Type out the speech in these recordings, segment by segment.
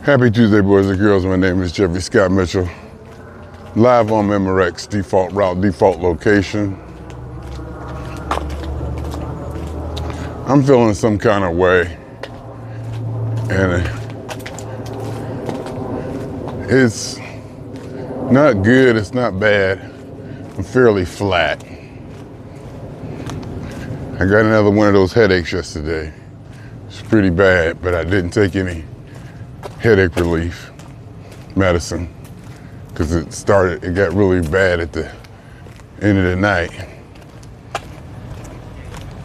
Happy Tuesday, boys and girls. My name is Jeffery Scott Mitchell. Live on Memorex, default route, default location. I'm feeling some kind of way, and it's not good, it's not bad. I'm fairly flat. I got another one of those headaches yesterday. It's pretty bad, but I didn't take any headache relief medicine because it got really bad at the end of the night.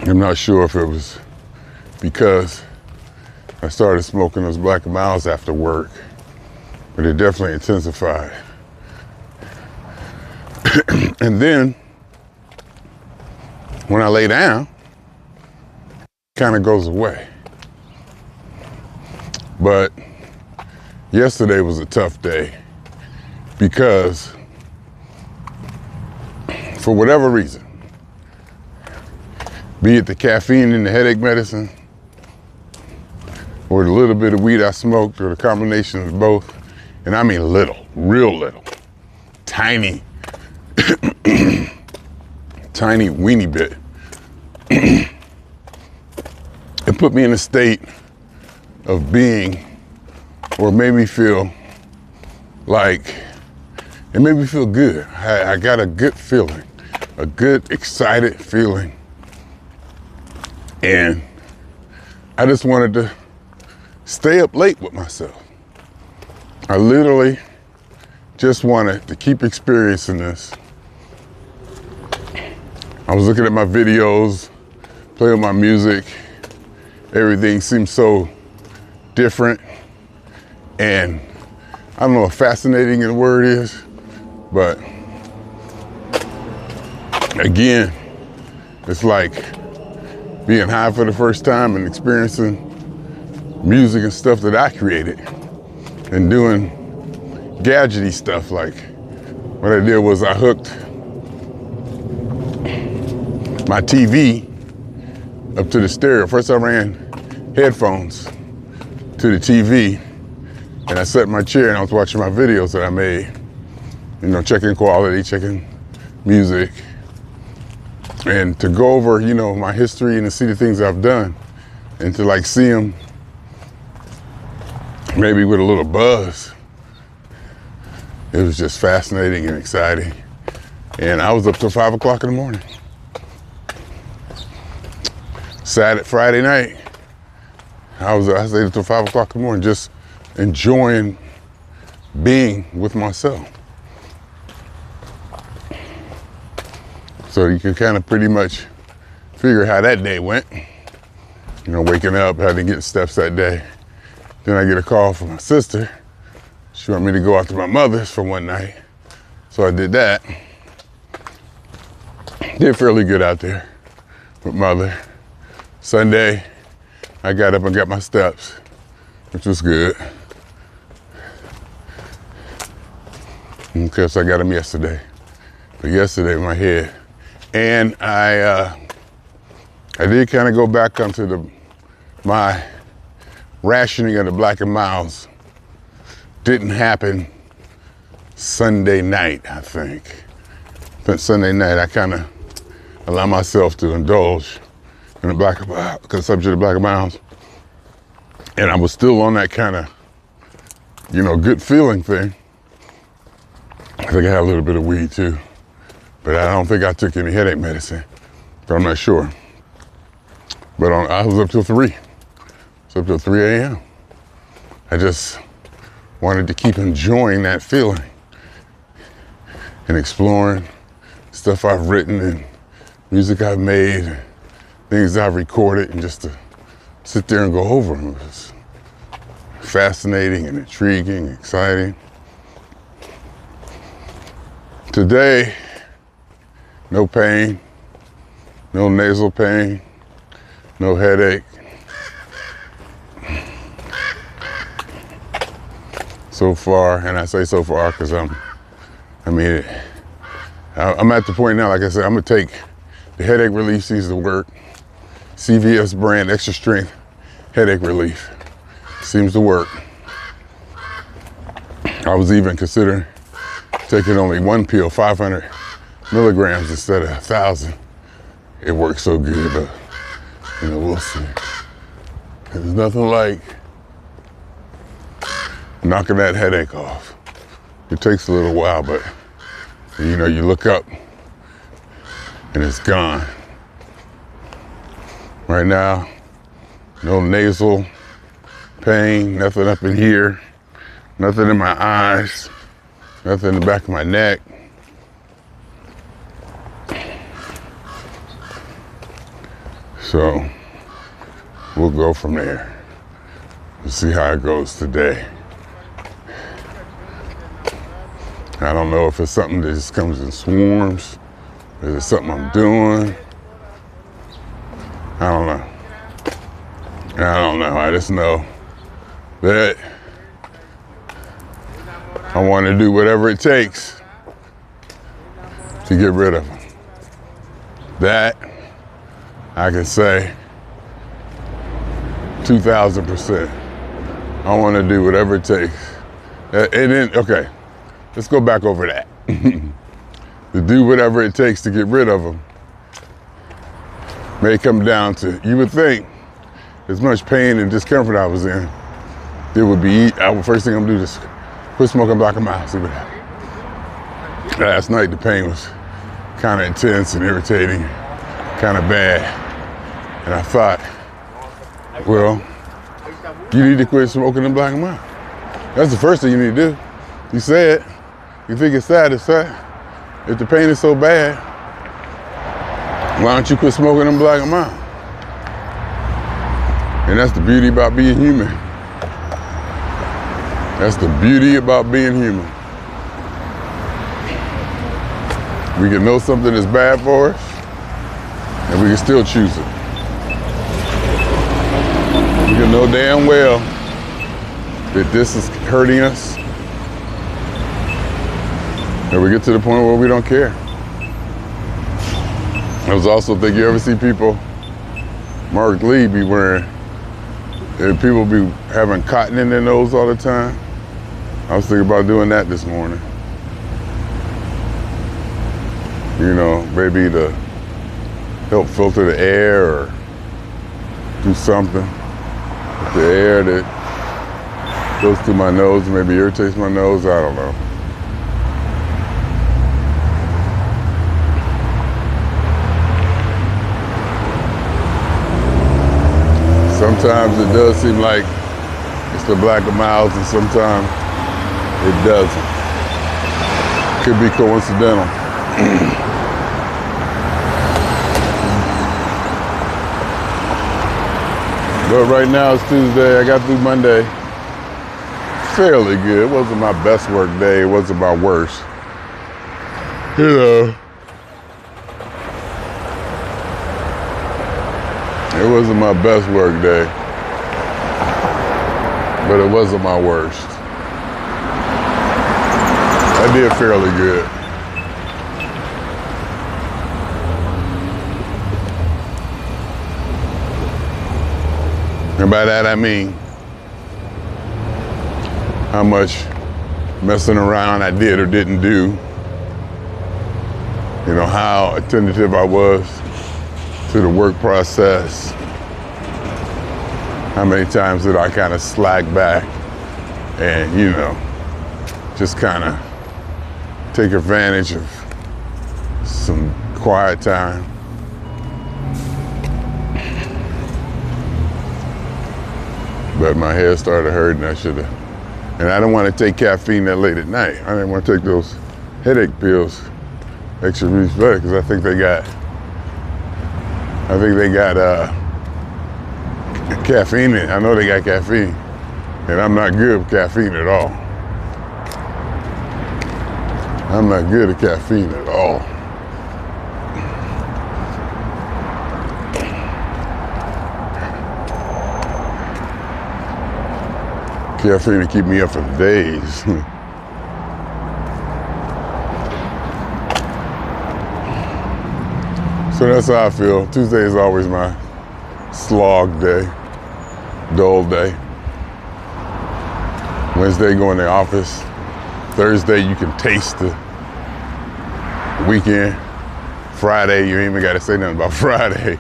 I'm not sure if it was because I started smoking those Black & Milds after work, but it definitely intensified. And then when I lay down, it kind of goes away. But yesterday was a tough day because for whatever reason, be it the caffeine in the headache medicine or the little bit of weed I smoked or the combination of both, and I mean little, real little, tiny, tiny weeny bit, it put me in a state of being, or made me feel like, it made me feel good. I got a good feeling, a good, excited feeling. And I just wanted to stay up late with myself. I literally just wanted to keep experiencing this. I was looking at my videos, playing my music. Everything seemed so different. And I don't know if fascinating the word is, but again, it's like being high for the first time and experiencing music and stuff that I created and doing gadgety stuff. Like what I did was I hooked my TV up to the stereo. First I ran headphones to the TV, and I sat in my chair and I was watching my videos that I made, you know, checking quality, checking music, and to go over, you know, my history and to see the things I've done and to like see them maybe with a little buzz. It was just fascinating and exciting. And I was up till 5 o'clock in the morning. Friday night, I stayed until 5 o'clock in the morning, just enjoying being with myself. So you can kind of pretty much figure how that day went. You know, waking up, had to get steps that day. Then I get a call from my sister. She wanted me to go out to my mother's for one night. So I did that. Did fairly good out there with mother. Sunday, I got up and got my steps, which was good. Because I got them yesterday. But yesterday, my head. And I did kind of go back onto my rationing of the Black & Milds. Didn't happen Sunday night, I think. But Sunday night, I kind of allowed myself to indulge in the consumption of Black & Milds. And I was still on that kind of, you know, good feeling thing. I think I had a little bit of weed too. But I don't think I took any headache medicine, but I'm not sure. But I was up till 3. I was up till 3 a.m. I just wanted to keep enjoying that feeling and exploring stuff I've written and music I've made, and things I've recorded, and just to sit there and go over them. It was fascinating and intriguing, exciting. Today, no pain, no nasal pain, no headache. So far, and I say so far because I'm at the point now, like I said, I'm gonna take the headache relief seems to work. CVS brand extra strength headache relief seems to work. I was even considering taking only one pill, 500 milligrams instead of 1,000. It works so good, but we'll see. There's nothing like knocking that headache off. It takes a little while, but you look up and it's gone. Right now, no nasal pain, nothing up in here, nothing in my eyes, nothing in the back of my neck. So we'll go from there and see how it goes today. I don't know if it's something that just comes in swarms, or is it something I'm doing? I don't know. I just know that I want to do whatever it takes to get rid of them. That I can say 2,000%. I want to do whatever it takes. And then, okay, let's go back over that. To do whatever it takes to get rid of them may come down to, you would think, as much pain and discomfort I was in, it would be, first thing I'm gonna do is quit smoking black and mild, see what happens. Last night the pain was kind of intense and irritating, kind of bad. And I thought, well, you need to quit smoking in black and mild. That's the first thing you need to do. You said, you think it's sad, it's sad. If the pain is so bad, why don't you quit smoking in black and mild? And that's the beauty about being human. That's the beauty about being human. We can know something is bad for us, and we can still choose it. We can know damn well that this is hurting us, and we get to the point where we don't care. I was also thinking, you ever see people, Mark Lee be wearing, and people be having cotton in their nose all the time? I was thinking about doing that this morning. Maybe to help filter the air or do something with the air that goes through my nose, maybe irritates my nose, I don't know. Sometimes it does seem like it's the black and milds, and sometimes it doesn't. Could be coincidental. But right now it's Tuesday. I got through Monday fairly good. It wasn't my best work day. It wasn't my worst. It wasn't my best work day, but it wasn't my worst. I did fairly good. And by that I mean how much messing around I did or didn't do. How attentive I was to the work process. How many times did I kind of slack back and, just kind of take advantage of some quiet time. But my head started hurting. I should have. And I didn't want to take caffeine that late at night. I didn't want to take those headache pills, extra reach better, because I think they got caffeine in it. I know they got caffeine, and I'm not good with caffeine at all. I'm not good at caffeine at all. Caffeine to keep me up for days. So that's how I feel. Tuesday is always my slog day, dull day. Wednesday, go in the office, Thursday, you can taste the weekend. Friday, you ain't even got to say nothing about Friday.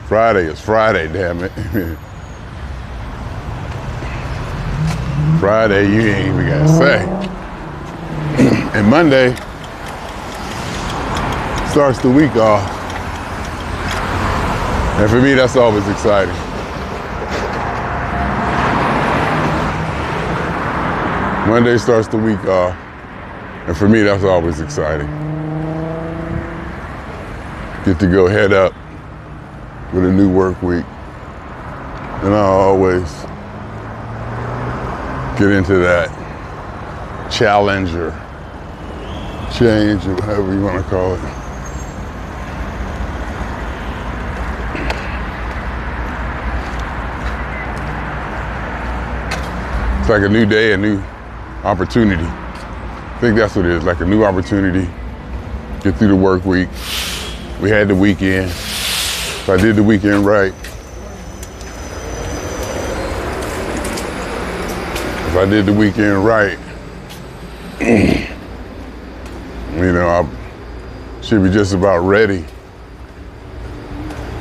Friday is Friday, damn it. Friday, you ain't even got to say. And Monday starts the week off. And for me, that's always exciting. Monday starts the week off. And for me, that's always exciting. Get to go head up with a new work week. And I always get into that challenge or change or whatever you want to call it. It's like a new day, a new opportunity. I think that's what it is, like a new opportunity. Get through the work week. We had the weekend. If I did the weekend right, you know, I should be just about ready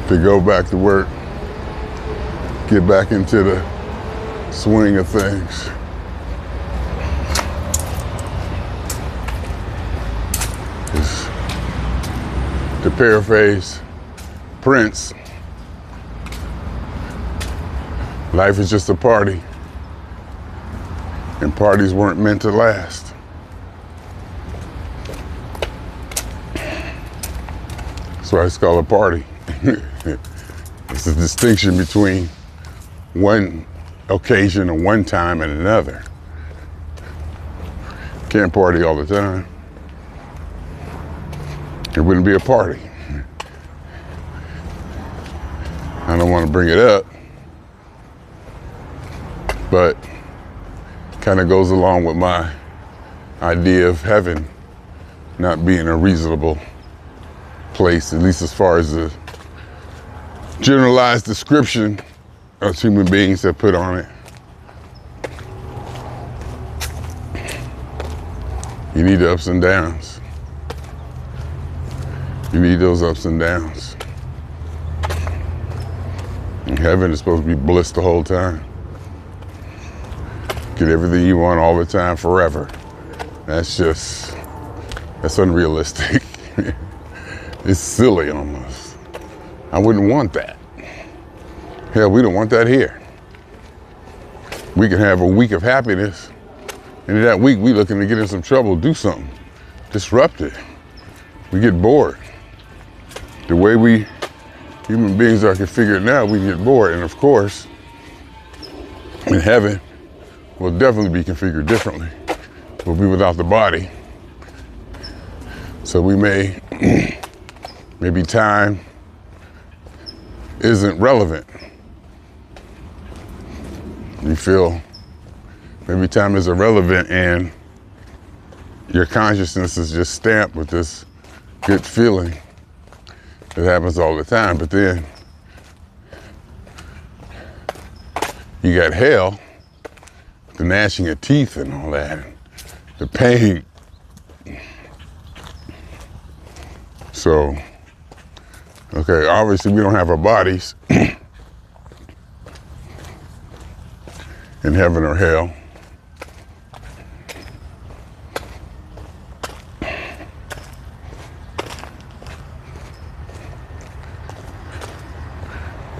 to go back to work, get back into the swing of things. To paraphrase Prince, life is just a party, and parties weren't meant to last. That's why it's called a party. It's a distinction between one occasion or one time and another. Can't party all the time. It wouldn't be a party. I don't want to bring it up, but kind of goes along with my idea of heaven not being a reasonable place, at least as far as the generalized description us human beings have put on it. You need the ups and downs. You need those ups and downs. And heaven is supposed to be bliss the whole time. Get everything you want all the time, forever. That's unrealistic. It's silly almost. I wouldn't want that. Hell, we don't want that here. We can have a week of happiness, and in that week, we looking to get in some trouble, do something, disrupt it. We get bored. The way we human beings are configured now, we get bored. And of course, in heaven, we'll definitely be configured differently. We'll be without the body. So we maybe time isn't relevant. You feel maybe time is irrelevant and your consciousness is just stamped with this good feeling that happens all the time. But then you got hell, the gnashing of teeth and all that, the pain. So, okay, obviously we don't have our bodies in heaven or hell.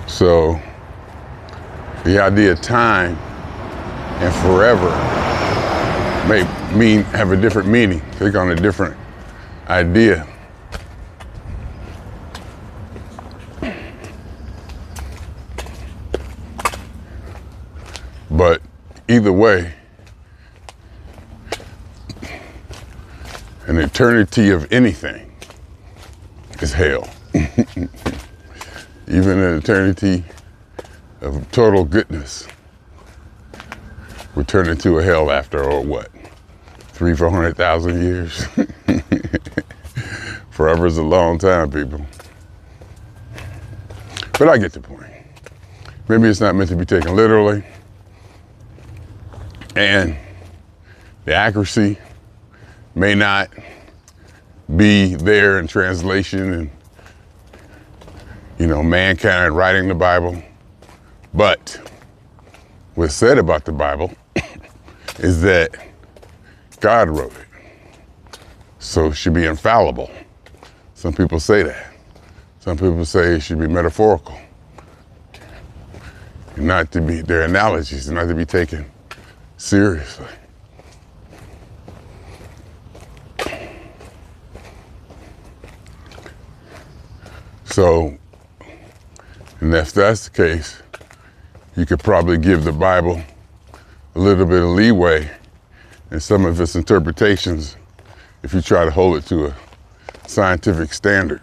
So the idea of time and forever may have a different meaning, take on a different idea. But either way, an eternity of anything is hell. Even an eternity of total goodness would turn into a hell after, or what, 300,000-400,000 years? Forever is a long time, people. But I get the point. Maybe it's not meant to be taken literally. And the accuracy may not be there in translation and, mankind writing the Bible. But what's said about the Bible is that God wrote it. So it should be infallible. Some people say that. Some people say it should be metaphorical. And not to be, their analogies, not to be taken seriously. So, and if that's the case, you could probably give the Bible a little bit of leeway in some of its interpretations if you try to hold it to a scientific standard.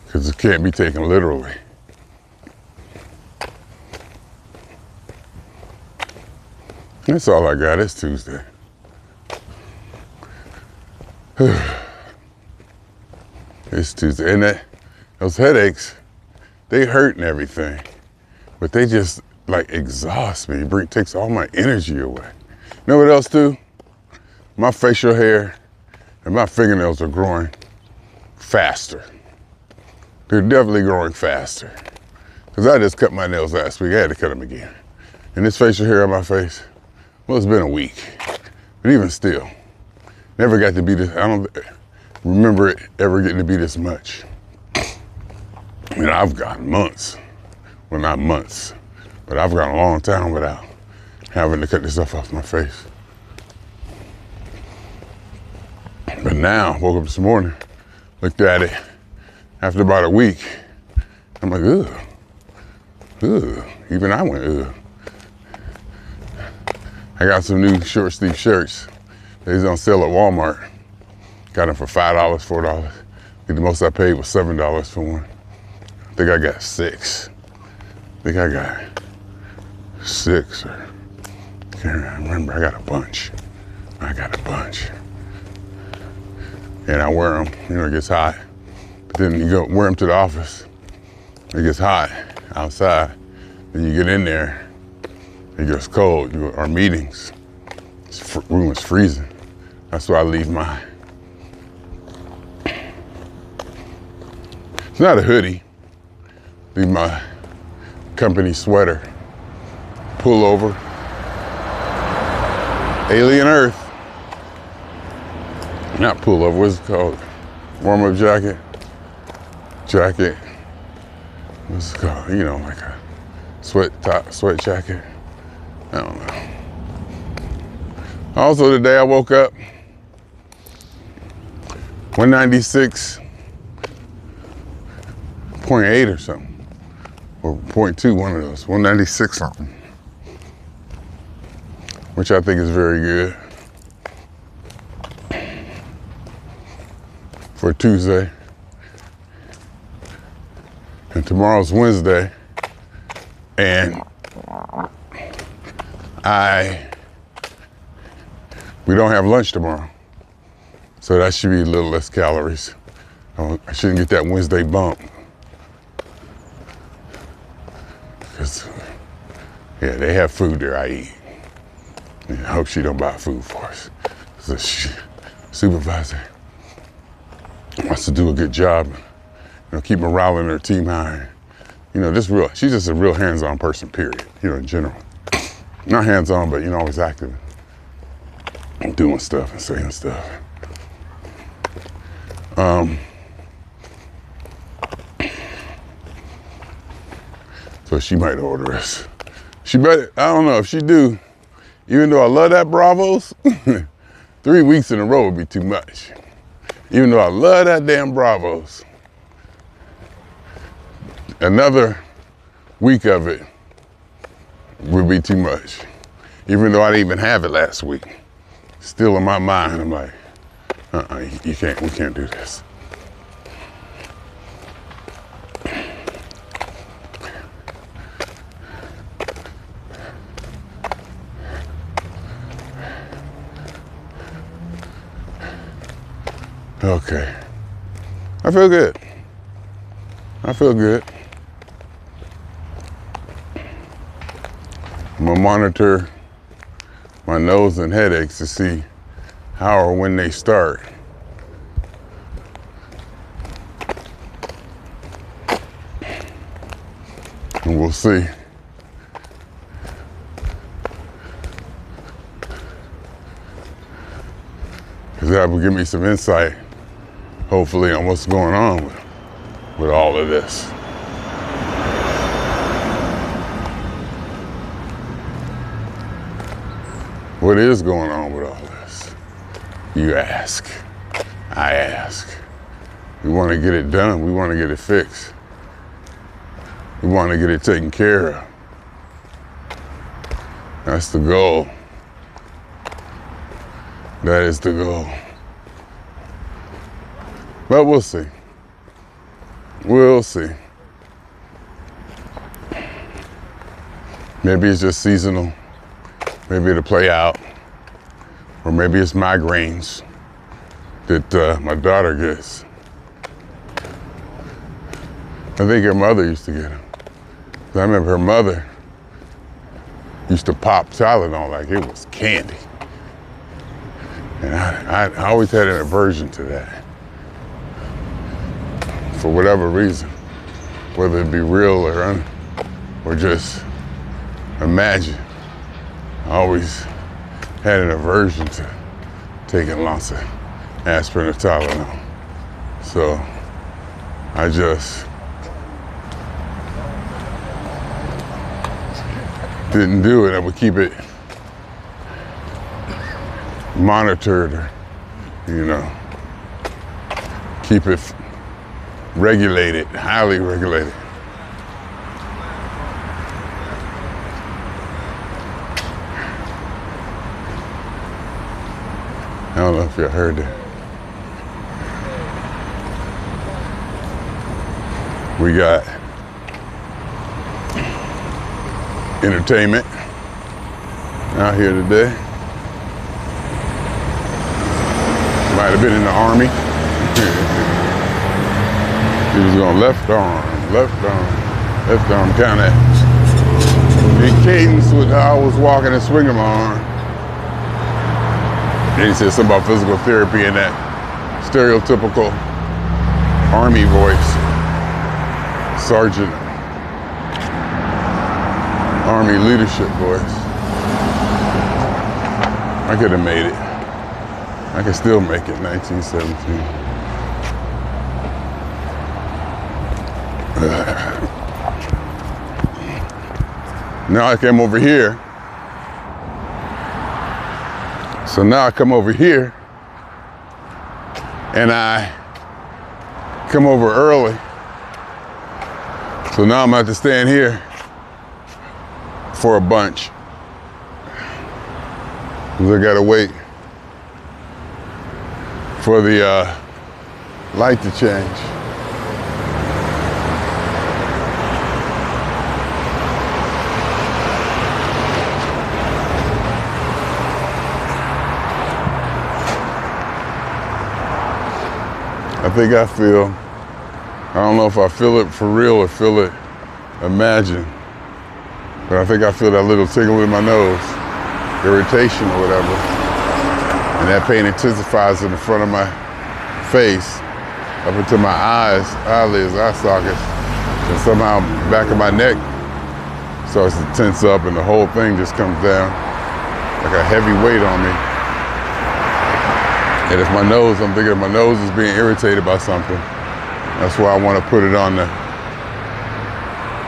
Because it can't be taken literally. That's all I got. It's Tuesday. It's Tuesday. And those headaches, they hurt and everything, but they just exhaust me. It takes all my energy away. You know what else too? My facial hair and my fingernails are growing faster. They're definitely growing faster. Because I just cut my nails last week. I had to cut them again. And this facial hair on my face, well, it's been a week. But even still, never got to be this. I don't remember it ever getting to be this much. I've gone months. Well, not months, but I've gone a long time without having to cut this stuff off my face. But now, woke up this morning, looked at it, after about a week, I'm like, ugh. Even I went, ugh. I got some new short sleeve shirts. They's on sale at Walmart. Got them for $5, $4. I think the most I paid was $7 for one. I think I got 6. I think I got 6 or, can't remember, I got a bunch. And I wear them, it gets hot. But then you go wear them to the office, it gets hot outside. Then you get in there, it gets cold. Our meetings, room is freezing. That's why I leave mine. It's not a hoodie. Leave my company sweater, pullover, Alien Earth. Not pullover, what's it called? Warm-up jacket. What's it called? Like a sweat jacket. I don't know. Also today I woke up 196.8 or something. Or 0.2, one of those, 196 something. Which I think is very good for Tuesday. And tomorrow's Wednesday. And we don't have lunch tomorrow. So that should be a little less calories. I shouldn't get that Wednesday bump. Because, they have food there I eat. And I hope she don't buy food for us. The supervisor wants to do a good job, keep morale in her team high. She's just a real hands-on person, period, in general. Not hands-on, but, always active. And doing stuff and saying stuff. So she might order us. She better, I don't know, if she do, even though I love that Bravos, 3 weeks in a row would be too much. Even though I love that damn Bravos, another week of it would be too much. Even though I didn't even have it last week. Still in my mind, I'm like, we can't do this. Okay. I feel good. I'm gonna monitor my nose and headaches to see how or when they start. And we'll see. Because that will give me some insight, hopefully, on what's going on with all of this. What is going on with all this? You ask. I ask. We want to get it done. We want to get it fixed. We want to get it taken care of. That's the goal. That is the goal. But we'll see. We'll see. Maybe it's just seasonal. Maybe it'll play out. Or maybe it's migraines that my daughter gets. I think her mother used to get them. I remember her mother used to pop Tylenol like it was candy. And I always had an aversion to that. For whatever reason, whether it be real or just imagined, I always had an aversion to taking lots of aspirin or Tylenol. So I just didn't do it. I would keep it monitored, or, keep it regulated, highly regulated. I don't know if you heard that. We got entertainment out here today. Might have been in the Army. He was going left arm, kind of in cadence with how I was walking and swinging my arm. Then he said something about physical therapy in that stereotypical Army voice. Sergeant, Army leadership voice. I could have made it. I can still make it, 1917. Now I came over here. So now I come over here and I come over early. So now I'm about to stand here for a bunch. Because I gotta wait for the light to change. I think I don't know if I feel it for real or feel it imagined, but I think I feel that little tingle in my nose, irritation or whatever. And that pain intensifies in the front of my face, up into my eyes, eyelids, eye sockets, and somehow back of my neck starts to tense up and the whole thing just comes down like a heavy weight on me. And if my nose, I'm thinking if my nose is being irritated by something, that's why I want to put it on the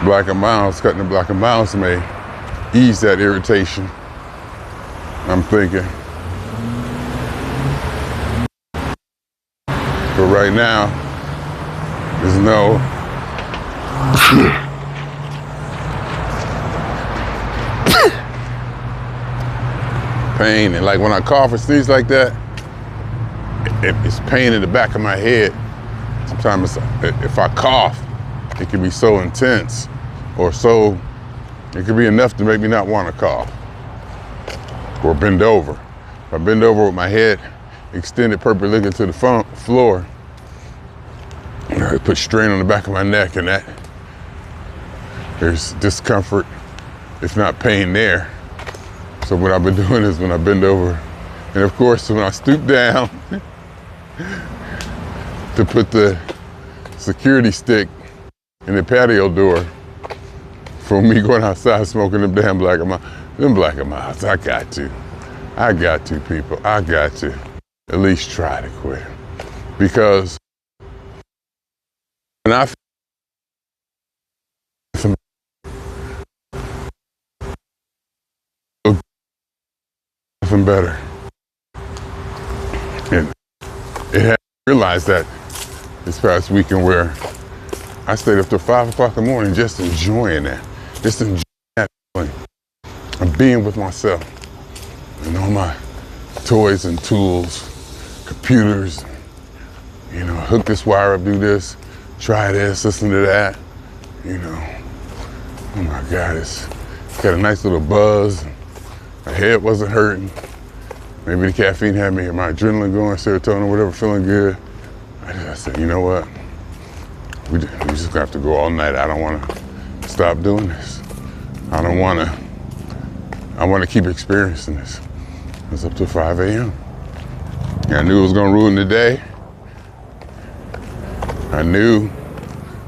Black and Milds. Cutting the Black and Milds may ease that irritation, I'm thinking. But right now, there's no pain. And like when I cough or sneeze like that, it's pain in the back of my head. Sometimes if I cough, it can be so intense or so, it can be enough to make me not want to cough or bend over. If I bend over with my head extended perpendicular to the floor, it puts strain on the back of my neck, and that there's discomfort it's not pain there. So what I've been doing is when I bend over, and of course when I stoop down to put the security stick in the patio door for me going outside smoking them damn black and miles. Them black and miles, I got to people, I got to at least try to quit. Because when I feel something better, and it had realized that this past weekend where I stayed up till 5 o'clock in the morning just enjoying that, just enjoying that feeling of being with myself and all my toys and tools, computers, you know, hook this wire up, do this, try this, listen to that, you know. Oh my God, it's got a nice little buzz. My head wasn't hurting. Maybe the caffeine had me, my adrenaline going, serotonin, whatever, feeling good. I said, you know what? We just have to go all night. I don't want to stop doing this. I want to keep experiencing this. It was up till 5 a.m. And I knew it was going to ruin the day. I knew,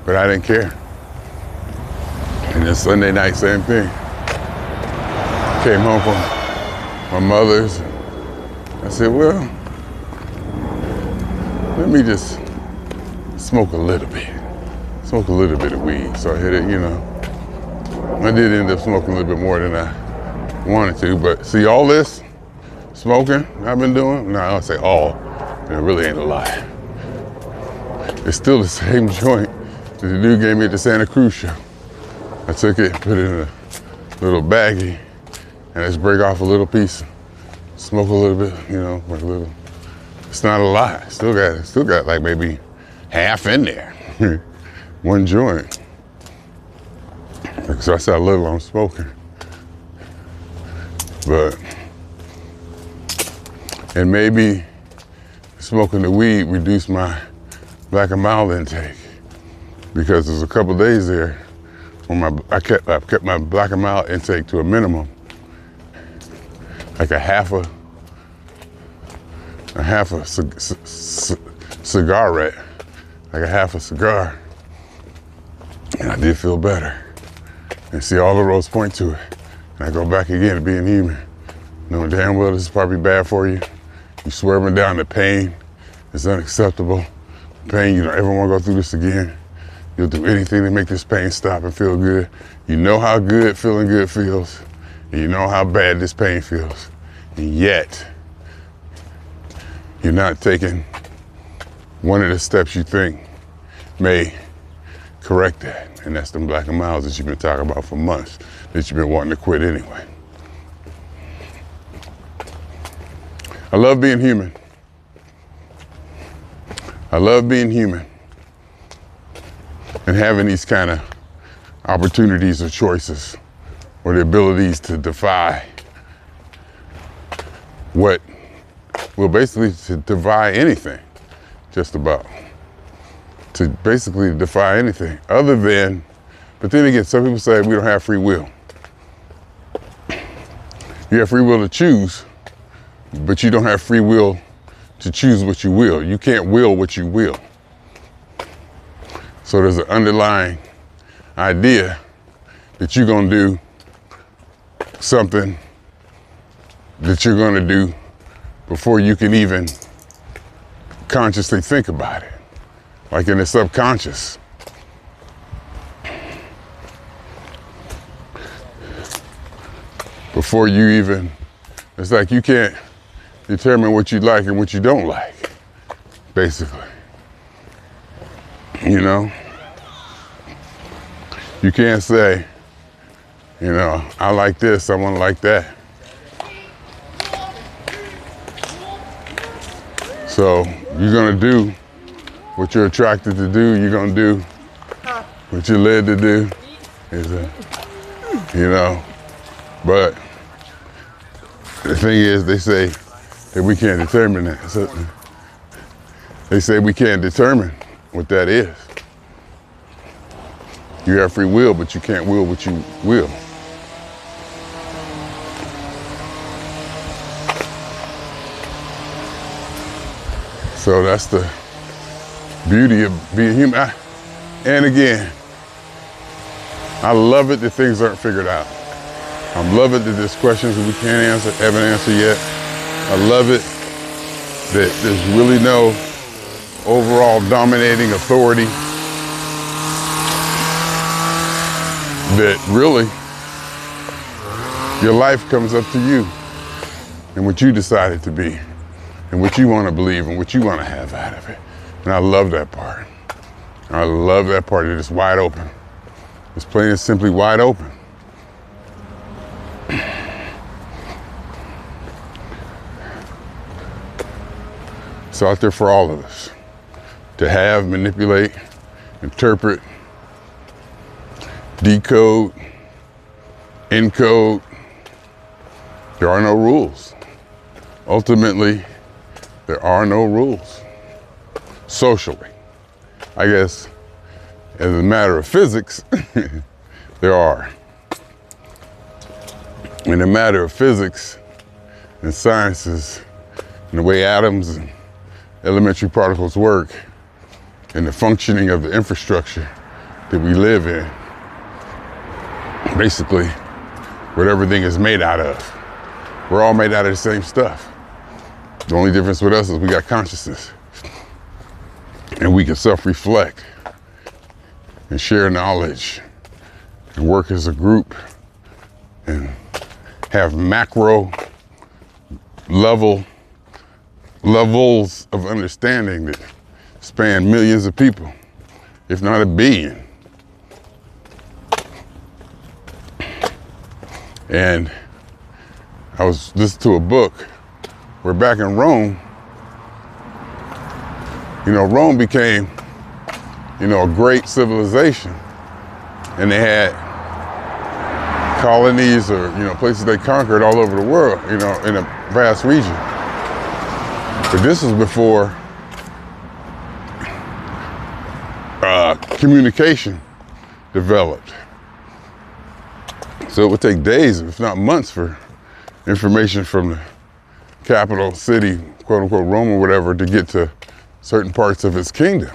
but I didn't care. And then Sunday night, same thing. Came home from my mother's. I said, well, let me just smoke a little bit of weed. So I hit it, you know. I did end up smoking a little bit more than I wanted to, but see all this smoking I've been doing, no, I don't say all, and it really ain't a lie. It's still the same joint that the dude gave me at the Santa Cruz show. I took it, put it in a little baggie, and I just break off a little piece, smoke a little bit, you know, like a little. It's not a lot. Still got like maybe half in there. One joint. So I said a little I'm smoking. But, and maybe smoking the weed reduced my black and mild intake, because there's a couple days there when I kept my black and mild intake to a minimum, like a half a cigarette, like a half a cigar, and I did feel better. And see, all the roads point to it. And I go back again to being human, knowing damn well this is probably bad for you. You swerving down the pain is unacceptable. Pain, you don't ever want to go through this again. You'll do anything to make this pain stop and feel good. You know how good feeling good feels, and you know how bad this pain feels. And yet, you're not taking one of the steps you think may correct that. And that's them black and miles that you've been talking about for months, that you've been wanting to quit anyway. I love being human. I love being human and having these kind of opportunities or choices, or the abilities to defy what, well, basically to defy anything, just about. To basically defy anything other than, but then again, some people say we don't have free will. You have free will to choose, but you don't have free will to choose what you will. You can't will what you will. So there's an underlying idea that you're gonna do something that you're gonna do before you can even consciously think about it. Like in the subconscious. Before you even, it's like you can't determine what you like and what you don't like, basically. You know? You can't say, you know, I like this, I want to like that. So you're gonna do what you're attracted to do, you're gonna do what you're led to do, you know. But the thing is, they say that we can't determine that. So they say we can't determine what that is. You have free will, but you can't will what you will. So that's the beauty of being human. And again, I love it that things aren't figured out. I love it that there's questions that we can't answer, haven't answered yet. I love it that there's really no overall dominating authority. That really, your life comes up to you and what you decided to be and what you want to believe and what you want to have out of it. And I love that part. I love that part that it's wide open. It's plain and simply wide open. It's out there for all of us to have, manipulate, interpret, decode, encode. There are no rules. Ultimately, there are no rules. Socially, I guess, as a matter of physics, there are. In a matter of physics and sciences, and the way atoms and elementary particles work, and the functioning of the infrastructure that we live in, basically what everything is made out of. We're all made out of the same stuff. The only difference with us is we got consciousness. And we can self-reflect and share knowledge and work as a group and have macro levels of understanding that span millions of people, if not a billion. And I was listening to a book where back in Rome, Rome became, a great civilization. And they had colonies or, places they conquered all over the world, in a vast region. But this was before communication developed. So it would take days, if not months, for information from the capital city, quote unquote, Rome or whatever, to get to certain parts of its kingdom.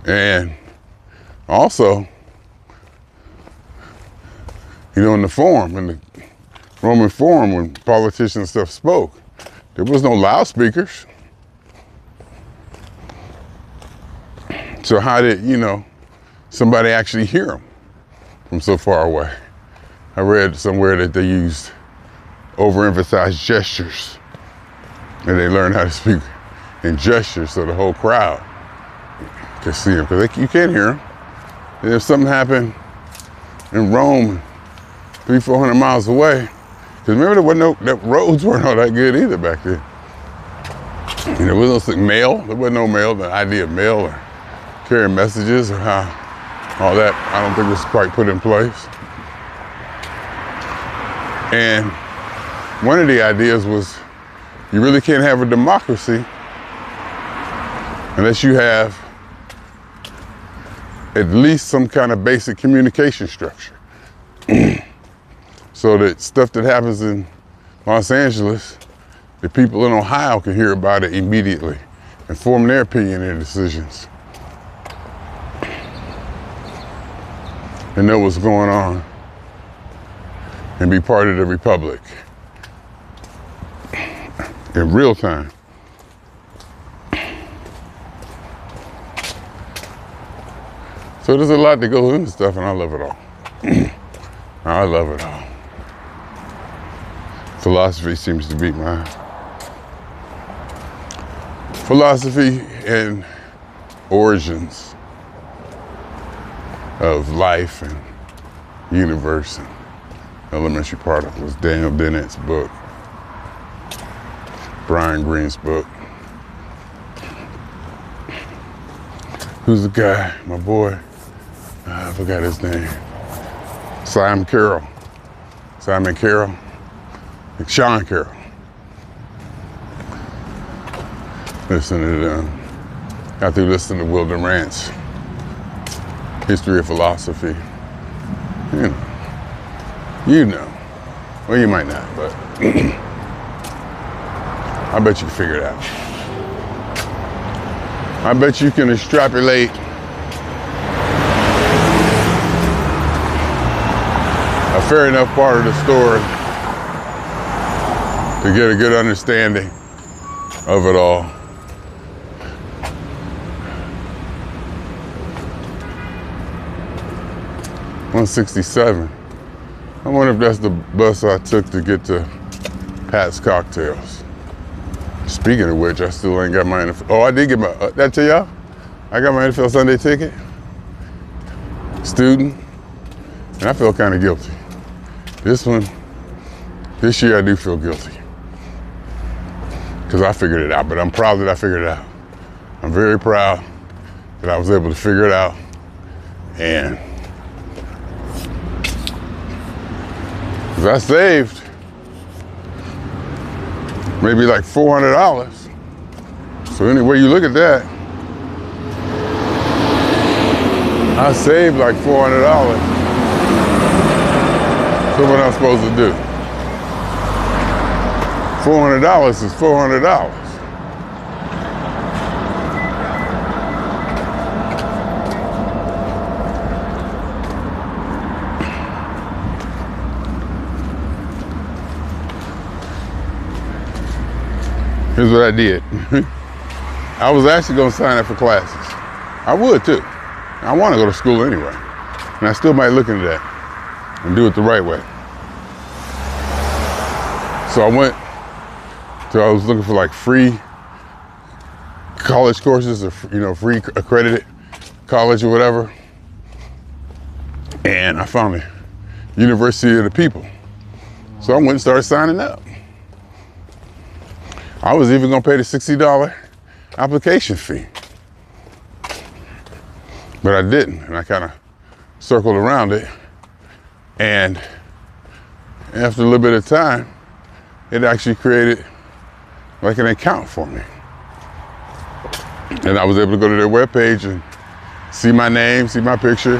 And also, in the Forum, in the Roman Forum, when politicians and stuff spoke, there was no loudspeakers. So how did, somebody actually hear them from so far away? I read somewhere that they used overemphasized gestures, and they learned how to speak in gestures so the whole crowd could see them, because you can't hear them. And if something happened in Rome 300-400 miles away, because remember the roads weren't all that good either back then. There was no mail, there wasn't no mail, the idea of mail or carrying messages or how all that, I don't think was quite put in place. And one of the ideas was you really can't have a democracy unless you have at least some kind of basic communication structure. So that stuff that happens in Los Angeles, the people in Ohio can hear about it immediately and form their opinion and decisions. And know what's going on and be part of the republic in real time. So there's a lot that goes into stuff, and I love it all. I love it all. Philosophy seems to be my philosophy and origins of life and universe and elementary particles. Daniel Dennett's book, Brian Greene's book. Who's the guy? My boy. I forgot his name. Sean Carroll. Listen to them. Got through listening to Wilder Rant's History of Philosophy. You know. Well, you might not, but I bet you can figure it out. I bet you can extrapolate a fair enough part of the story to get a good understanding of it all. $167. I wonder if that's the bus I took to get to Pat's Cocktails. Speaking of which, I still ain't got my NFL. Oh, I did get my, did I tell y'all? I got my NFL Sunday ticket. Student. And I feel kind of guilty. This year I do feel guilty. Because I figured it out, but I'm proud that I figured it out. I'm very proud that I was able to figure it out. And I saved maybe like $400. So any way you look at that, I saved like $400. So what I'm supposed to do? $400 is $400. Here's what I did. I was actually gonna sign up for classes. I would too. I wanna go to school anyway. And I still might look into that and do it the right way. So I was looking for like free college courses or, free accredited college or whatever. And I found the University of the People. So I went and started signing up. I was even gonna pay the $60 application fee. But I didn't, and I kind of circled around it. And after a little bit of time, it actually created like an account for me. And I was able to go to their webpage and see my name, see my picture,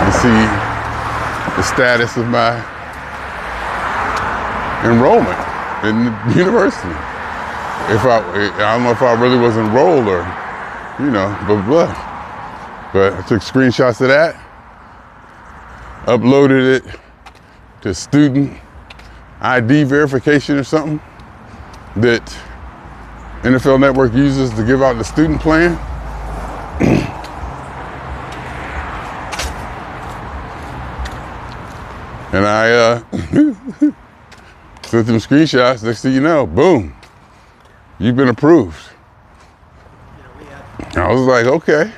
and see the status of my enrollment in the university. I don't know if I really was enrolled or, but I took screenshots of that, uploaded it to student ID verification or something that NFL Network uses to give out the student plan. And I sent them screenshots. Next thing you know, boom, you've been approved. I was like, okay.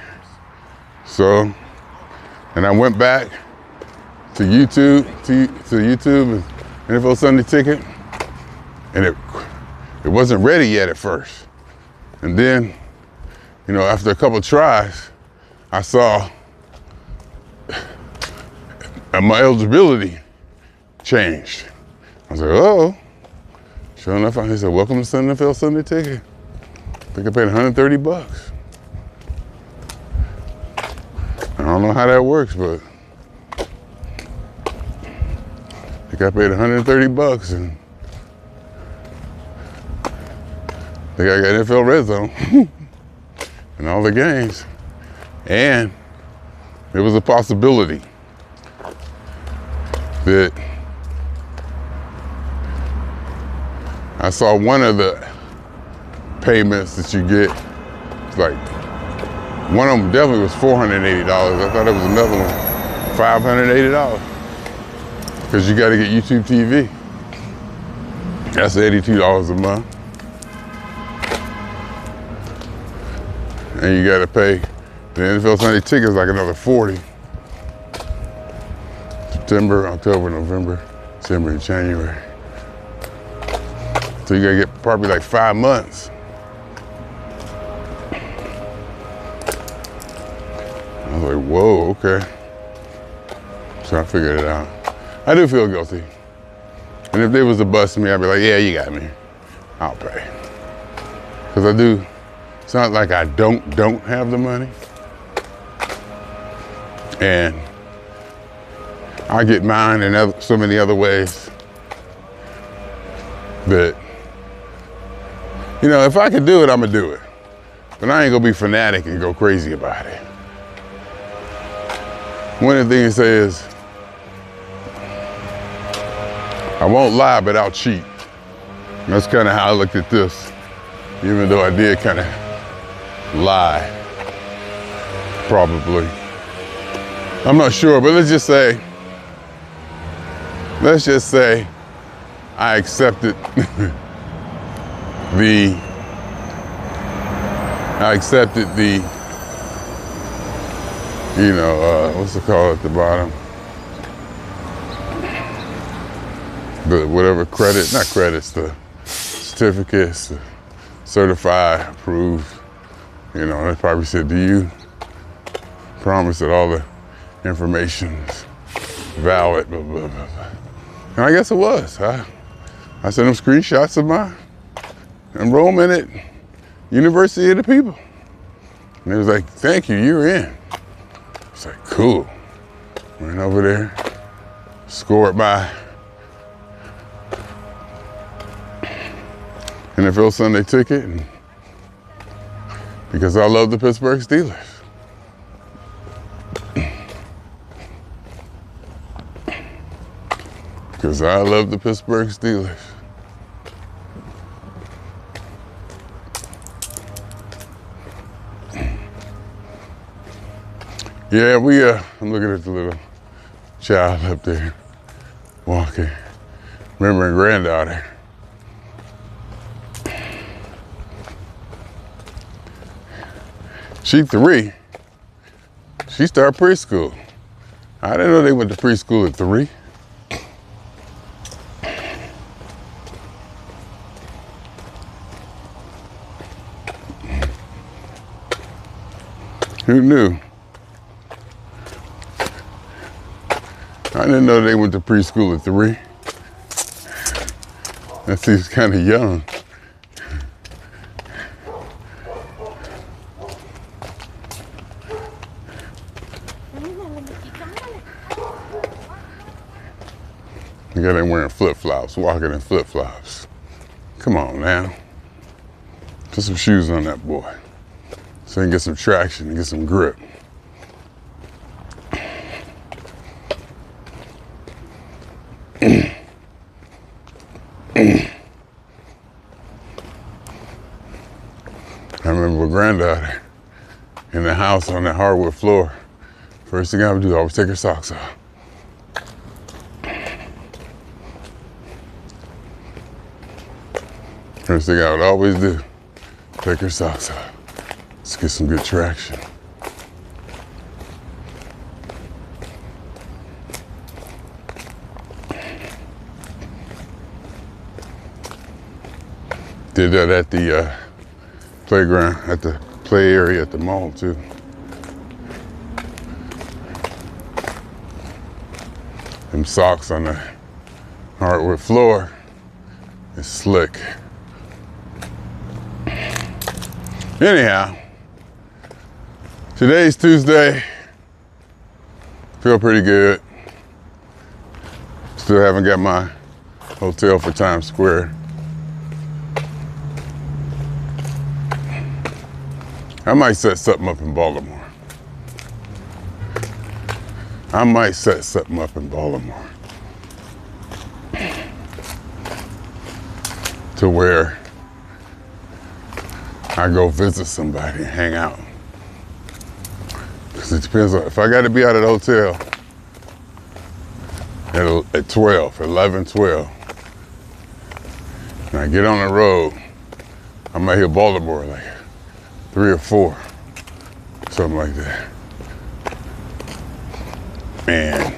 So, and I went back to YouTube, and NFL Sunday Ticket, and it wasn't ready yet at first. And then, after a couple of tries, I saw my eligibility changed. I was like, oh. Sure enough, he said, welcome to NFL Sunday Ticket. I think I paid $130. I don't know how that works, but I think I paid $130 and I think I got NFL Red Zone and all the games. And there was a possibility that I saw one of the payments that you get, it's like, one of them definitely was $480. I thought it was another one, $580. Because you gotta get YouTube TV. That's $82 a month. And you gotta pay, the NFL Sunday Ticket is like another $40. September, October, November, December, and January. So you gotta get probably like 5 months. I was like, whoa, okay. So I figured it out. I do feel guilty. And if there was a bust me, I'd be like, yeah, you got me. I'll pay. Because I do, it's not like I don't have the money. And I get mine in so many other ways. that, you know, if I could do it, I'm gonna do it. But I ain't gonna be fanatic and go crazy about it. One of the things it says, I won't lie, but I'll cheat. And that's kind of how I looked at this, even though I did kind of lie, probably. I'm not sure, but let's just say I accepted the, you know, what's it called at the bottom? The whatever credit, not credits, the certificates, the certified, approved. You know, they probably said, do you promise that all the information's valid, blah, blah, blah, blah. And I guess it was. I sent them screenshots of my enrollment at University of the People. And it was like, thank you, you're in. It's like, cool. Went over there, scored my NFL Sunday ticket, and because I love the Pittsburgh Steelers. Because I love the Pittsburgh Steelers. Yeah, I'm looking at the little child up there walking, remembering granddaughter. She 3. She started preschool. I didn't know they went to preschool at 3. Who knew? I didn't know they went to preschool at 3. That seems kind of young. You got them wearing flip-flops, walking in flip-flops. Come on now. Put some shoes on that boy so he can get some traction and get some grip. I remember with granddaughter in the house on that hardwood floor. First thing I would do, I always take her socks off. First thing I would always do, take her socks off. Let's get some good traction. Did that at the playground, at the play area at the mall too. Them socks on the hardwood floor is slick. Anyhow, today's Tuesday. Feel pretty good. Still haven't got my hotel for Times Square. I might set something up in Baltimore. To where I go visit somebody and hang out. Because it depends on, if I got to be out of the hotel at 12, 11, 12, and I get on the road, I might hit Baltimore like 3 or 4, something like that. And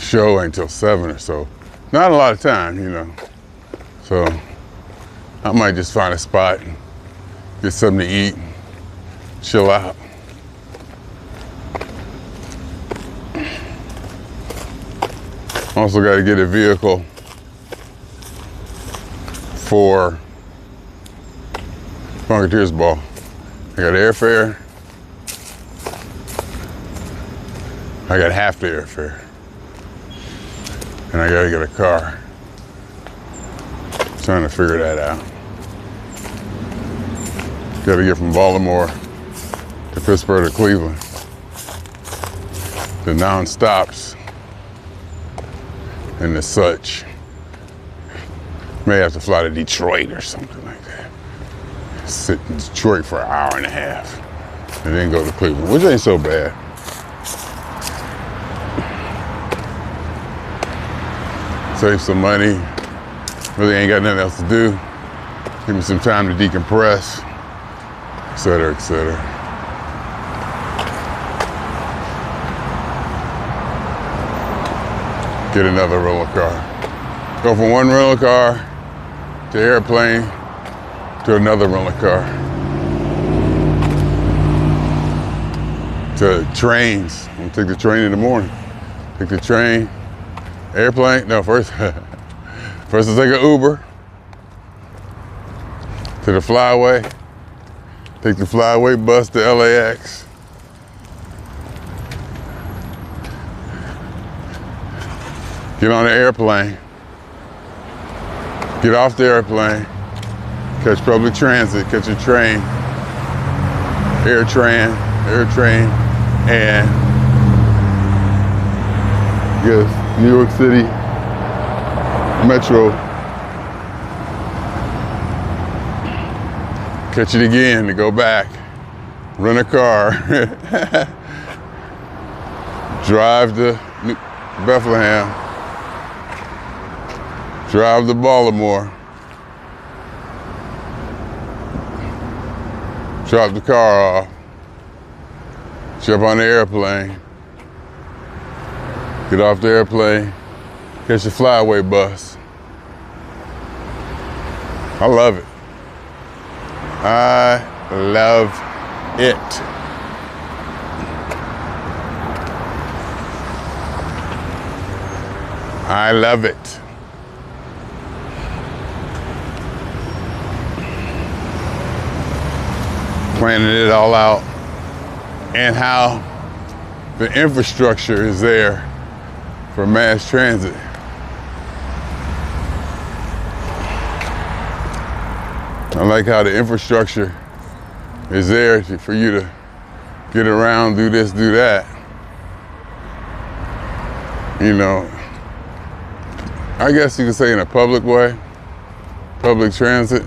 show ain't till 7 or so. Not a lot of time, you know. So I might just find a spot and get something to eat, chill out. Also got to get a vehicle for Funketeers Ball. I got airfare. I got half the airfare. and I gotta get a car. Trying to figure that out. Gotta get from Baltimore to Pittsburgh to Cleveland. The non-stops and the such. May have to fly to Detroit or something like that. Sit in Detroit for an hour and a half and then go to Cleveland, which ain't so bad. Save some money. Really ain't got nothing else to do. Give me some time to decompress, et cetera, et cetera. Get another rental car. Go from one rental car to airplane to another rental car to trains. I'm gonna take the train in the morning. Take the train, airplane. No, first I take an Uber to the Flyway. Take the Flyway bus to LAX. Get on the airplane, get off the airplane, catch public transit, catch a train, AirTran, and yes, New York City Metro. Catch it again to go back, rent a car, drive to Bethlehem, drive to Baltimore, drop the car off, jump on the airplane, get off the airplane, catch the Flyway bus. I love it. I love it. I love it. Planning it all out and how the infrastructure is there for mass transit. I like how the infrastructure is there for you to get around, do this, do that. You know, I guess you could say in a public way, public transit.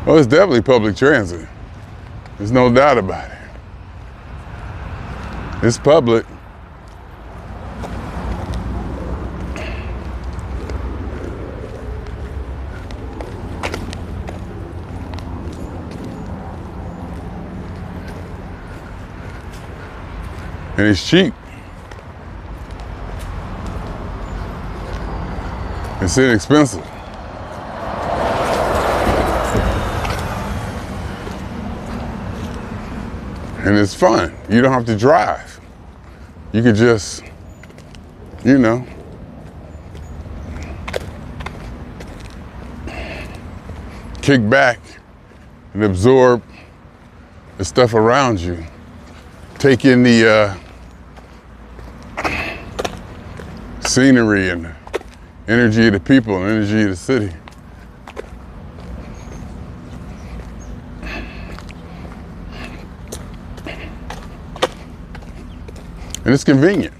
Well, it's definitely public transit. There's no doubt about it. It's public. And it's cheap. It's inexpensive. And it's fun. You don't have to drive. You could just, you know, kick back and absorb the stuff around you. Take in the scenery and the energy of the people and energy of the city. And it's convenient.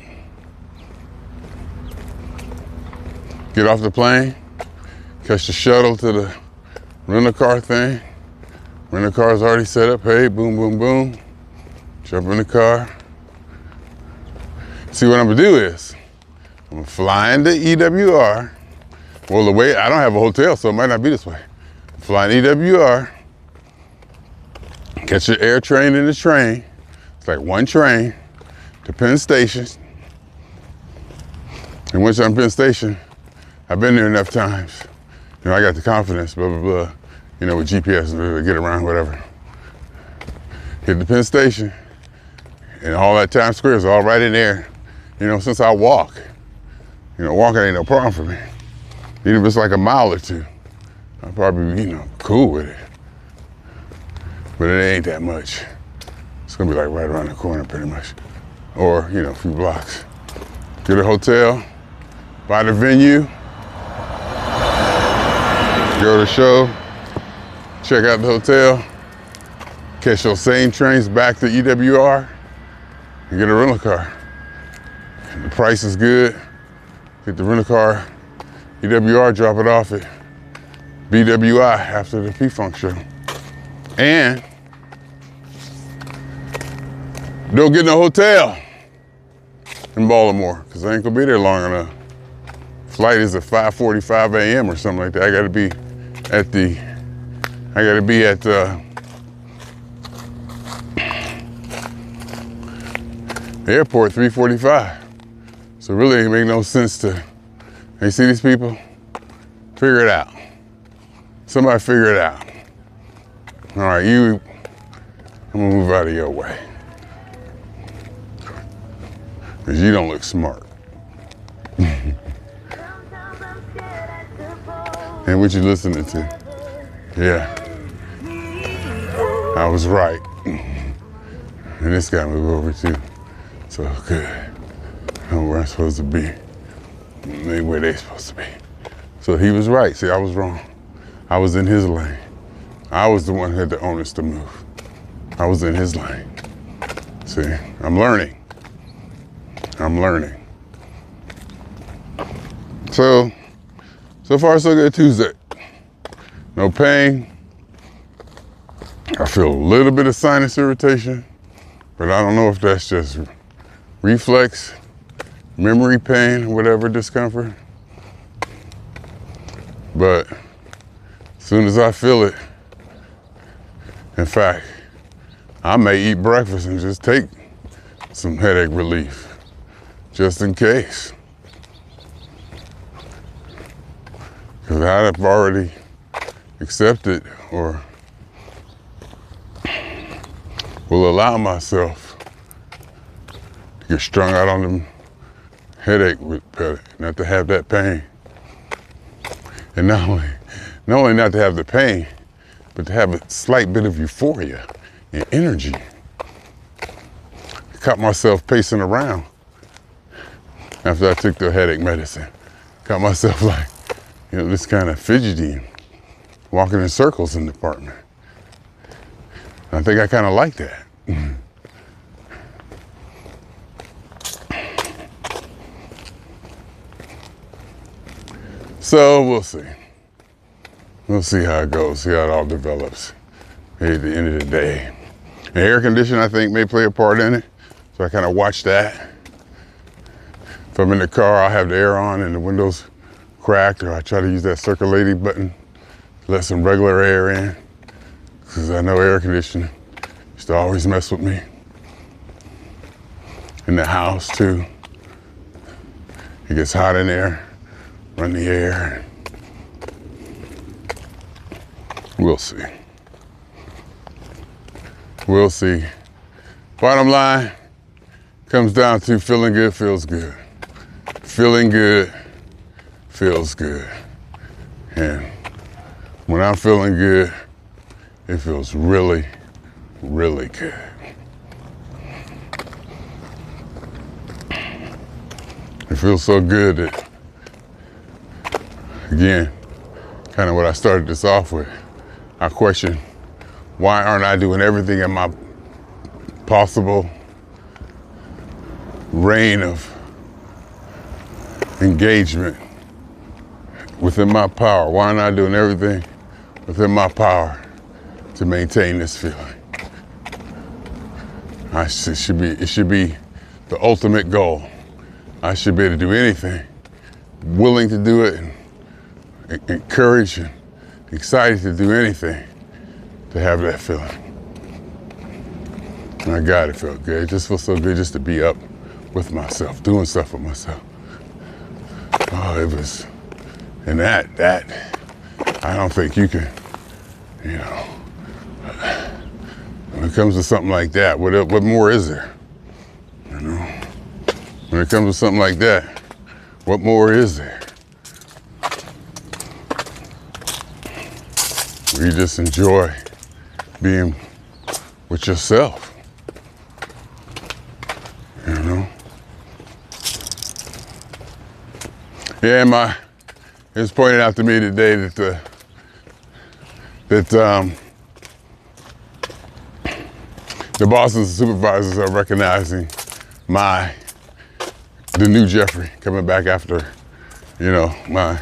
Get off the plane, catch the shuttle to the rental car thing. Rental car's already set up. Hey, boom, boom, boom. Jump in the car. See, what I'm gonna do is, I'm gonna fly into EWR. Well, the way, I don't have a hotel, so it might not be this way. Fly in EWR, catch your AirTran in the train. It's like one train to Penn Station. And once I'm in Penn Station, I've been there enough times. You know, I got the confidence, blah, blah, blah. You know, with GPS, to get around, whatever. Hit the Penn Station, and all that Times Square is all right in there. You know, since I walk, you know, walking ain't no problem for me. Even if it's like a mile or two, I'll probably be, you know, cool with it. But it ain't that much. It's gonna be like right around the corner pretty much. Or, you know, a few blocks. get a hotel, buy the venue, go to the show, check out the hotel, catch those same trains back to EWR, and get a rental car. And the price is good. Get the rental car, EWR, drop it off at BWI after the P-Funk show. And don't get in a hotel in Baltimore, because I ain't gonna be there long enough. Flight is at 5:45 a.m. or something like that. I gotta be at the airport 3:45. So really it make no sense to, you see these people? Figure it out. Somebody figure it out. All right, I'm gonna move out of your way. Because you don't look smart. And what you listening to? Yeah, I was right. And this guy moved over too. So good. I know where I'm supposed to be. Maybe where they supposed to be. So he was right. See, I was wrong. I was in his lane. I was the one who had the onus to move. I was in his lane. See, I'm learning. So far so good Tuesday. No pain. I feel a little bit of sinus irritation, but I don't know if that's just reflex, memory pain, whatever, discomfort. But as soon as I feel it, in fact, I may eat breakfast and just take some headache relief, just in case. Because I've already accepted or will allow myself to get strung out on them headache with not to have that pain. And not only not to have the pain, but to have a slight bit of euphoria and energy. I caught myself pacing around after I took the headache medicine. Caught myself like, just kind of fidgety, walking in circles in the apartment. I think I kind of like that. So we'll see. We'll see how it goes, see how it all develops. Maybe at the end of the day. And air conditioning, I think, may play a part in it. So I kind of watch that. If I'm in the car, I'll have the air on and the windows cracked, or I try to use that circulating button to let some regular air in. Because I know air conditioning used to always mess with me. In the house, too. It gets hot in there. Run the air. We'll see. We'll see. Bottom line comes down to feeling good feels good. Feeling good feels good. And when I'm feeling good, it feels really, really good. It feels so good that, again, kind of what I started this off with, I question, why aren't I doing everything in my possible reign of engagement within my power? Why aren't I doing everything within my power to maintain this feeling? It should be the ultimate goal. I should be able to do anything, willing to do it, and encouraged and excited to do anything to have that feeling. And I got it, felt good. It just feels so good just to be up with myself, doing stuff with myself. Oh, it was, and that, I don't think you can, when it comes to something like that, what more is there? When it comes to something like that, what more is there? You just enjoy being with yourself, Yeah, it was pointed out to me today that the bosses and supervisors are recognizing the new Jeffery coming back after, my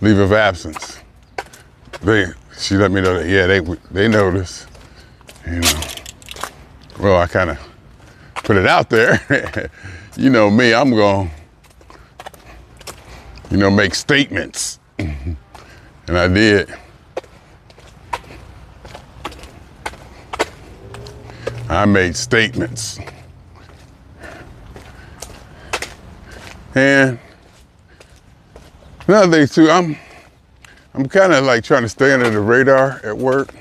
leave of absence. She let me know that, yeah, they noticed, Well, I kind of put it out there. You know me, I'm going to, make statements. And I did. I made statements. And another thing too, I'm kind of like trying to stay under the radar at work,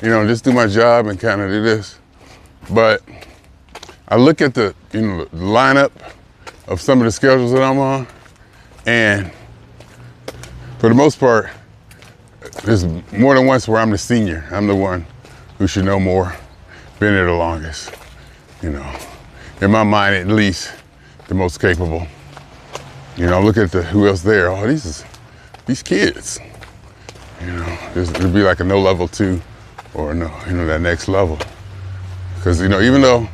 just do my job and kind of do this. But I look at the lineup of some of the schedules that I'm on, and for the most part, there's more than once where I'm the senior. I'm the one who should know more, been there the longest, in my mind at least, the most capable. Look at who else there. Oh, these kids. It'd be like a no level 2 or no, that next level. Because, even though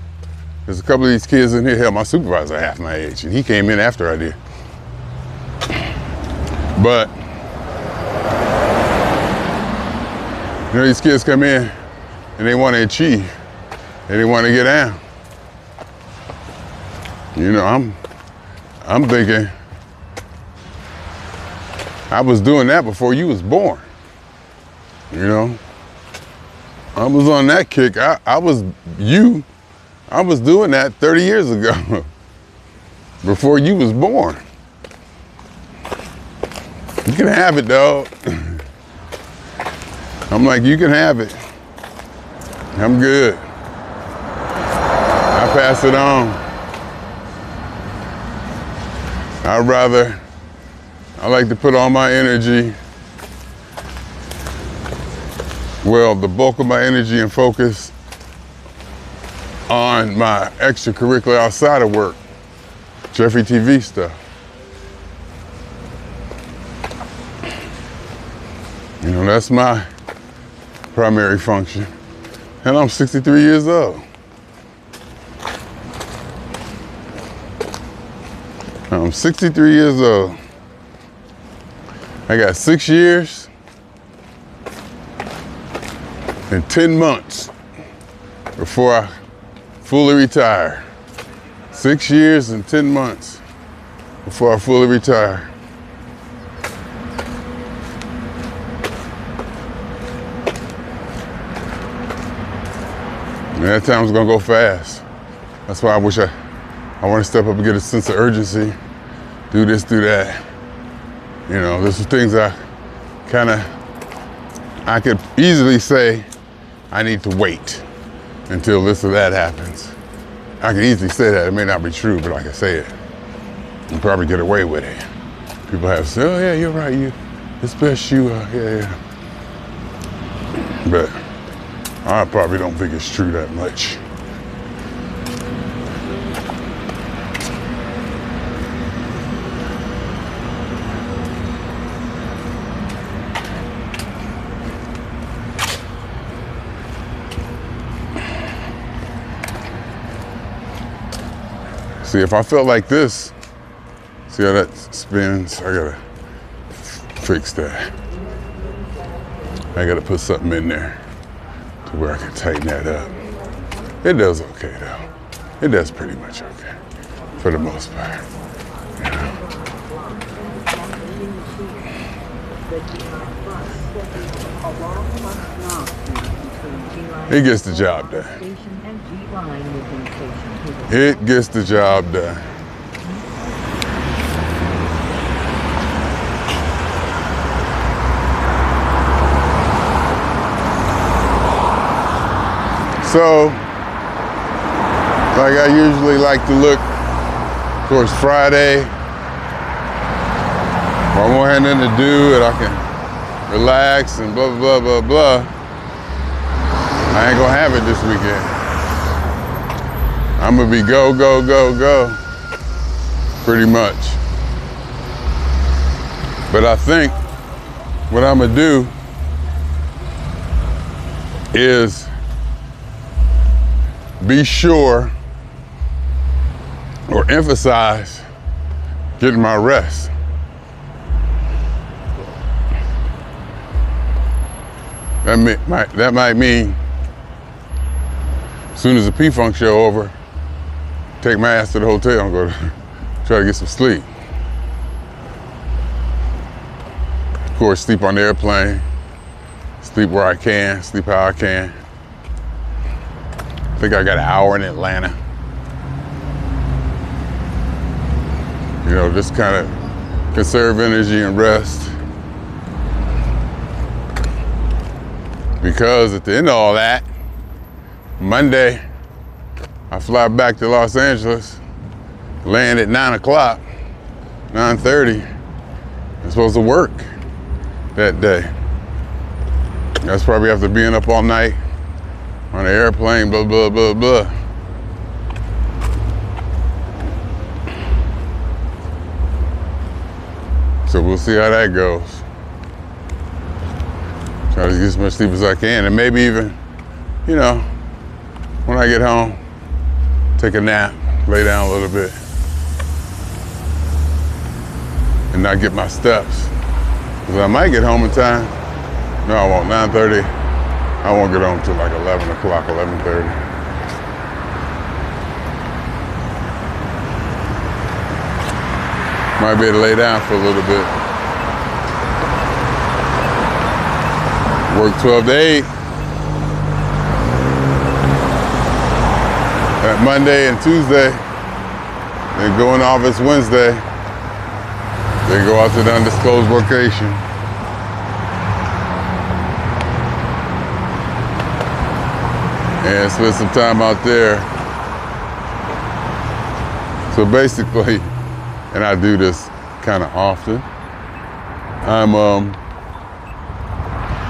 there's a couple of these kids in here, hell, my supervisor half my age, and he came in after I did. But, these kids come in and they want to achieve, and they want to get down. I'm thinking, I was doing that before you was born. I was on that kick. I was doing that 30 years ago, before you was born. You can have it, dog. I'm like, you can have it. I'm good. I pass it on. I like to put all my energy, the bulk of my energy and focus on my extracurricular outside of work, Jeffery TV stuff. That's my primary function. And I'm 63 years old. I'm 63 years old. I got 6 years and 10 months before I fully retire. 6 years and 10 months before I fully retire. And that time's gonna go fast. That's why I wish I want to step up and get a sense of urgency. Do this, do that. There's some things I could easily say, I need to wait until this or that happens. I can easily say that. It may not be true, but I can say it and probably get away with it. People have said, oh yeah, you're right, it's best you, yeah. But I probably don't think it's true that much. See, if I felt like this, see how that spins? I gotta fix that. I gotta put something in there to where I can tighten that up. It does okay though. It does pretty much okay, for the most part. It gets the job done. It gets the job done. So, like I usually like to look towards Friday. If I won't have nothing to do and I can relax and blah, blah, blah, blah, I ain't gonna have it this weekend. I'm gonna be go, go, go, go, pretty much. But I think what I'm gonna do is be sure or emphasize getting my rest. That might mean as soon as the P-Funk show over, take my ass to the hotel and go to try to get some sleep. Of course, sleep on the airplane, sleep where I can, sleep how I can. I think I got an hour in Atlanta. You know, just kind of conserve energy and rest. Because at the end of all that, Monday, I fly back to Los Angeles, land at 9 o'clock, 9:30. I'm supposed to work that day. That's probably after being up all night on the airplane, blah, blah, blah, blah. So we'll see how that goes. Try to get as much sleep as I can, and maybe even, you know, when I get home, take a nap, lay down a little bit, and not get my steps. Because I might get home in time. No, I won't. 9:30. I won't get home till like 11 o'clock, 11:30. Might be able to lay down for a little bit. Work 12 to 8. That Monday and Tuesday. Then go in office Wednesday. Then go out to the undisclosed location. And spend some time out there. So basically, and I do this kind of often, I'm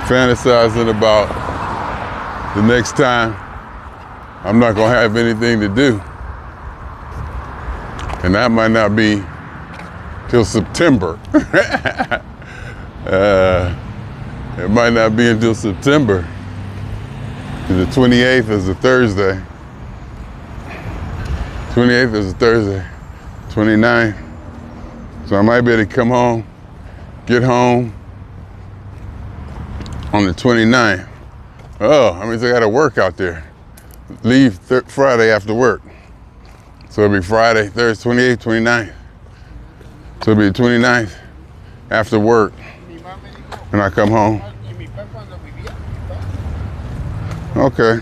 fantasizing about the next time I'm not gonna have anything to do. And that might not be till September. It might not be until September. The 28th is a Thursday. 28th is a Thursday. 29th. So I might be able to come home, get home on the 29th. Oh, I mean, I gotta work out there. Leave Friday after work. So it'll be Friday, Thursday, 28th, 29th. So it'll be the 29th after work when I come home. Okay.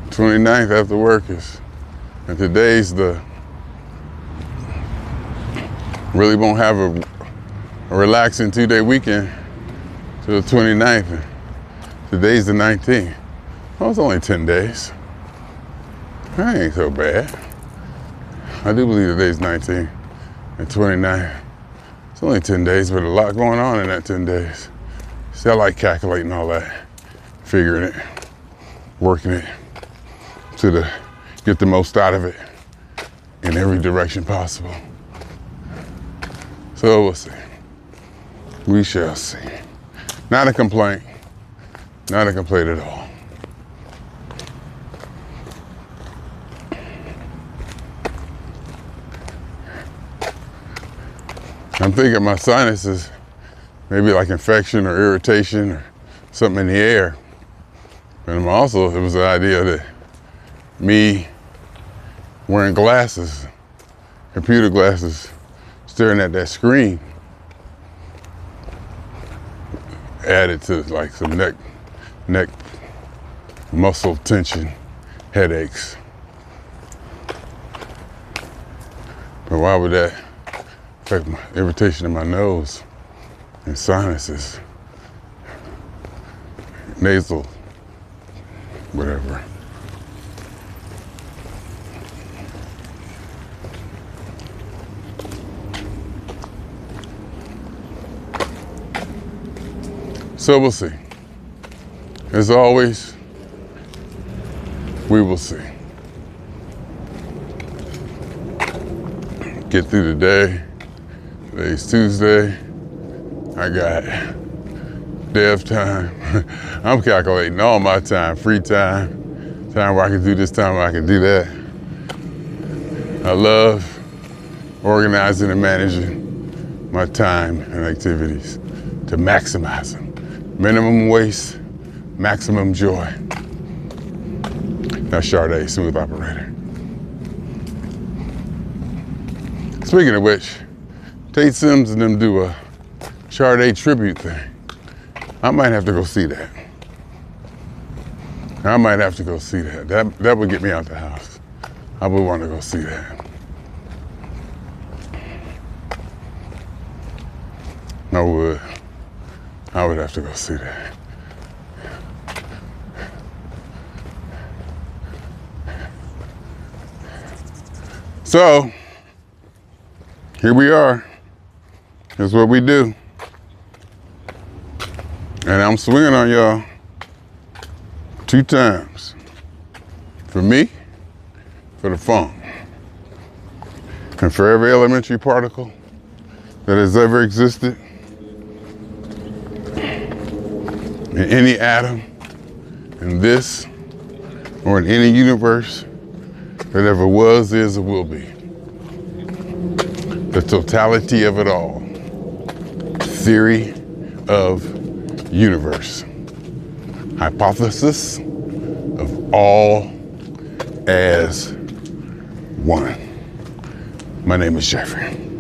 29th after work is, and today's really won't have a relaxing 2-day weekend till the 29th. And today's the 19th. Well, it's only 10 days. That ain't so bad. I do believe today's 19th and 29th. It's only 10 days, but a lot going on in that 10 days. See, I like calculating all that, figuring it, working it to get the most out of it in every direction possible. So we'll see. We shall see. Not a complaint. Not a complaint at all. I'm thinking my sinuses, maybe like infection or irritation or something in the air. But I'm also, it was the idea that me wearing glasses, computer glasses, staring at that screen, added to like some neck muscle tension, headaches. But why would that affect my irritation in my nose and sinuses, nasal, whatever? So we'll see. As always, we will see. Get through the day, Today's Tuesday. I got dev time. I'm calculating all my time, free time, time where I can do this, time where I can do that. I love organizing and managing my time and activities to maximize them. Minimum waste, maximum joy. That's Sade, smooth operator. Speaking of which, Tate Sims and them do a Sade tribute thing. I might have to go see that. I might have to go see that. That would get me out the house. I would want to go see that. I would have to go see that. So, here we are. That's what we do. And I'm swinging on y'all 2 times. For me, for the phone. And for every elementary particle that has ever existed, in any atom, in this, or in any universe that ever was, is, or will be. The totality of it all. Theory of universe. Hypothesis of all as one. My name is Jeffery.